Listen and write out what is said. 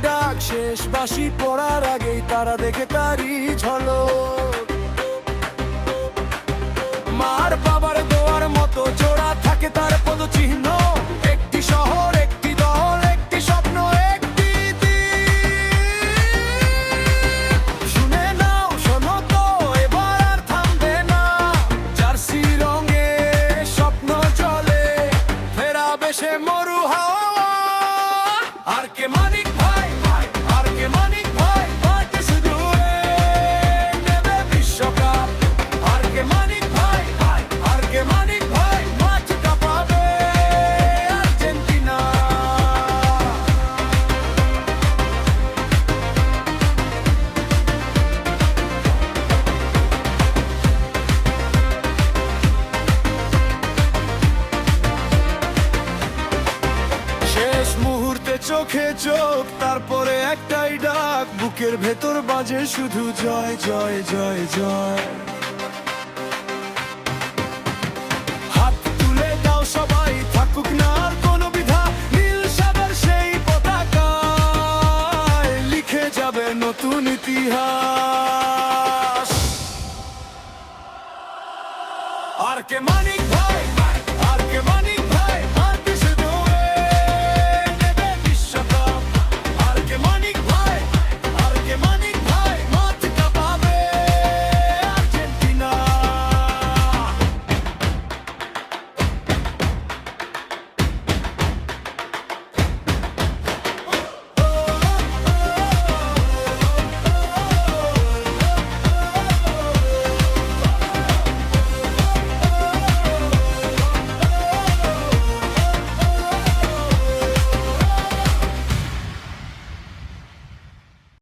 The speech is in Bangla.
ডাক, শেষ বাঁশি পড়ার আগেই তারা দেখে তারই ঝলক। মার বাবার দোয়ার মতো জোড়া থাকে তার পদচিহ্ন। একটি শহর, একটি দল, একটি স্বপ্ন, একটি দ্বীপ। শুনে নাও, শোনো তো, এবার আর থামবে না। জার্সি রঙে স্বপ্ন চলে, ফেরাবে সে মরু হাওয়া। আর কে মানিক ভাই, আর কে মানিক ভাই, ভাইকে শুধু নেবে বিশ্বকাপ। আর কে মানিক ভাই, আর কে মানিক ভাই, মাঠটা পাবে আর্জেন্টিনা। শেষ মুহূর্তে চোখে চোখ, তারপরে একটাই ডাক, বুকের ভেতর বাজে শুধু জয় জয় জয় জয়। হাত তুলে দাও সবাই, থাকুক না আর কোনো বিধা, নীল সাদার সেই পতাকায় লিখে যাবে নতুন ইতিহাস। আর কে মানিক